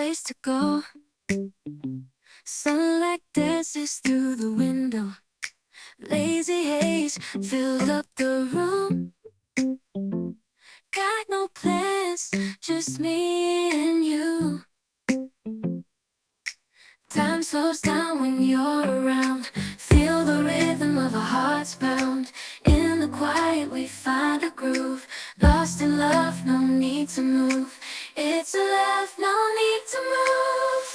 place to go. Sunlight dances through the window. Lazy haze filled up the room. Got no plans, just me and you. Time slows down when you're around. Feel the rhythm of our hearts bound. In the quiet we find a groove. Lost in love, no need to move. It's a love, no need to move.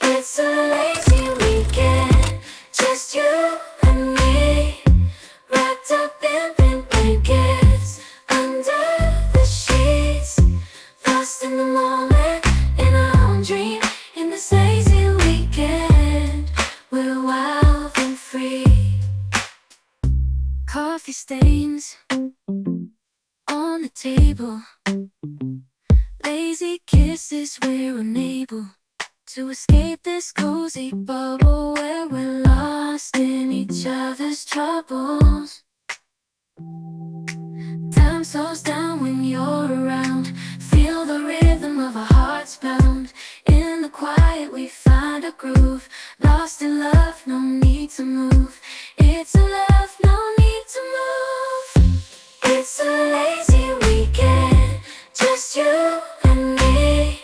It's a lazy weekend, just you and me. Wrapped up in pink blankets, under the sheets. Lost in the moment, in our own dream. In this lazy weekend, we're wild and free. Coffee stains on the table. Lazy kisses, we're unable to escape this cozy bubble where we're lost in each other's troubles. Time slows down when you're around. Feel the rhythm of our hearts bound. In the quiet we find a groove. Lost in love, no need to move. It's a love, no need to move. It's a lazy weekend, just you and me.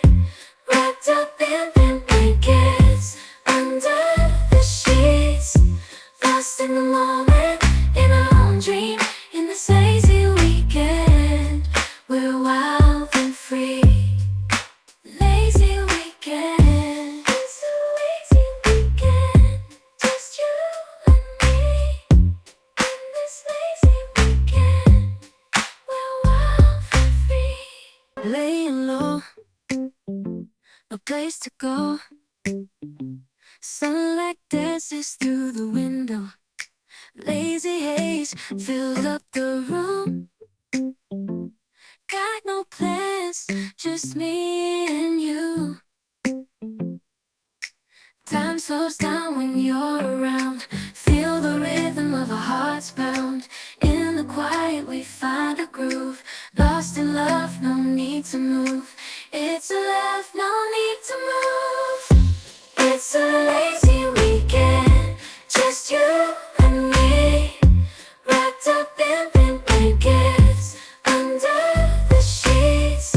Wrapped up in pink blankets, under the sheets. Lost in the moment, in our own dream. In this lazy weekend, we're wild and free. Lazy weekend, it's a lazy weekend, just you and me. In this lazy weekend, we're wild and free. Laying low, no place to go. Sunlight dances through the window. Lazy haze filled up the room. Got no plans, just me and you. Time slows down when you're around. Feel the rhythm of our hearts bound. In the quiet we find a groove. Lost in love, no need to move. It's a love, no need to move. It's a lazy weekend, just you and me. Wrapped up in pink blankets, under the sheets.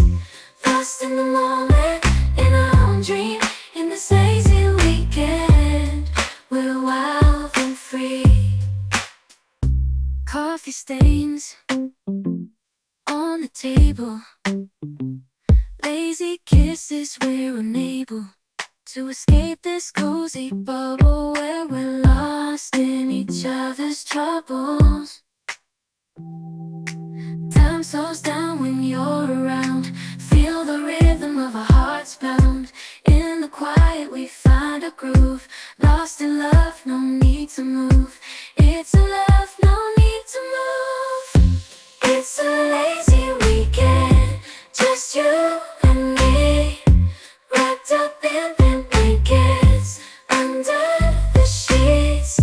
Lost in the moment, in our own dream. In this lazy weekend, we're wild and free. Coffee stains on the table. Lazy kisses, we're unable to escape this cozy bubble where we're lost in each other's troubles. Time slows down when you're around. Feel the rhythm of our hearts bound. In the quiet we find a groove. Lost in love, no need to move. It's a love, no need to move. It's a lazy weekend, just you and me. Wrapped up in pink blankets, under the sheets.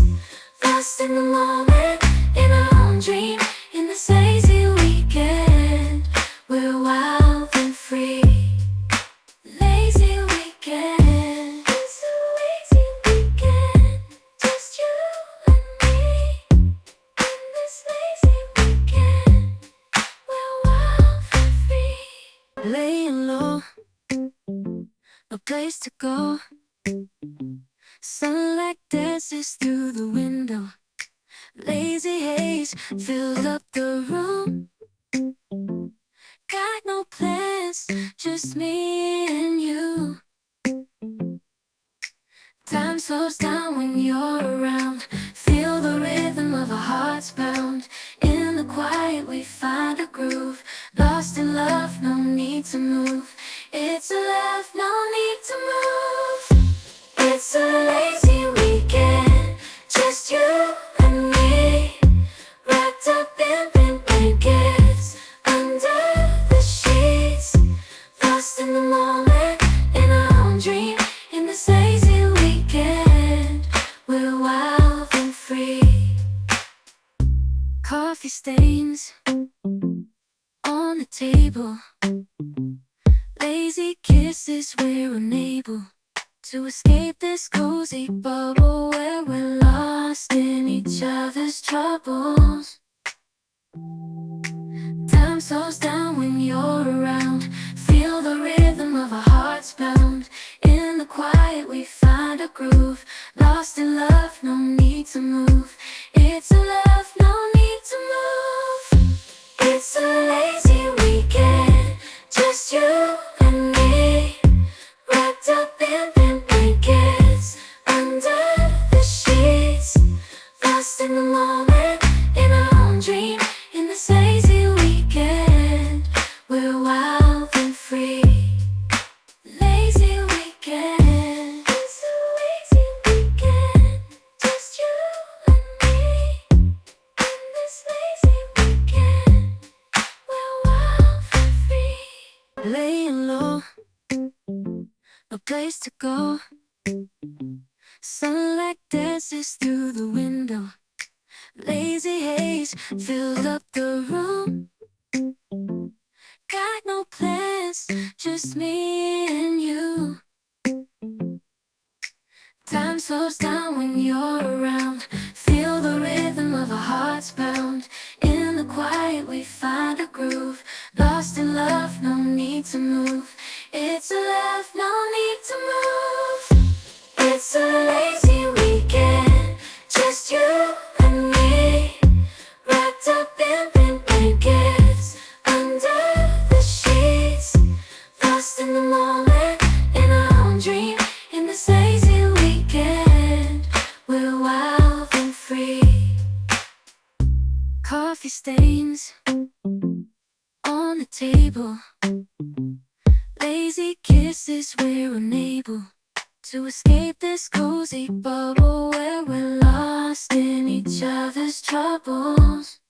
Lost in the moment, in our own dream. In this lazy weekend, we're wild and free. Lazy weekend, it's a lazy weekend, just you and me. In this lazy weekend, we're wild and free. Laying low, no place to go. Sunlight dances through the window. Lazy haze filled up the room. Got no plans, just me and you. Time slows down when you're around. Feel the rhythm of our hearts bound. In the quiet we find a groove. Lost in love, no need to move. It's a love, no need to move. It's a lazy weekend, just you and me. Wrapped up in pink blankets, under the sheets. Lost in the moment, in our own dream. In this lazy weekend, we're wild and free. Coffee stains on the table. Lazy kisses, we're unable to escape this cozy bubble where we're lost in each other's troubles. Time slows down when you're around. Feel the rhythm of our hearts pound. In the quiet we find a groove. Lost in love, no need to move. It's a love, no need to move. It's a lazy weekend, just you and me, wrapped up in blankets, under the sheets, lost in the moment, in our own dream. In this lazy weekend, we're wild and free. Lazy weekend, it's a lazy weekend, just you and me. In this lazy weekend, we're wild and free. Laying low, no place to go. Sunlight dances through the window. Lazy haze filled up the room. Got no plans, just me and you. Time slows down when you're around. Feel the rhythm of our hearts pound. In the quiet we find a groove. Lost in love, no need to move. It's a love, no need to move. It's a lazy weekend, just you and me, wrapped up in blankets, under the sheets, lost in the moment, in our own dream. In this lazy weekend, we're wild and free. Coffee stains on the table. Lazy kisses, we're unable to escape this cozy bubble where we're lost in each other's troubles.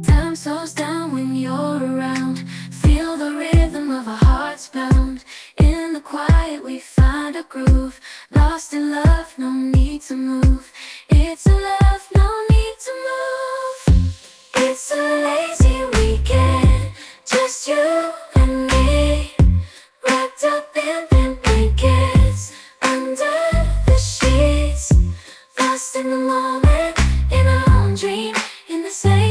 Time slows down when you're around. Feel the rhythm of our hearts pound. In the quiet we find a groove. Lost in love, no need to move. It's a love, no need to move. It's a lazy weekend, just you and me, wrapped up in blankets, under the sheets, lost in the moment, in our own dream. In the same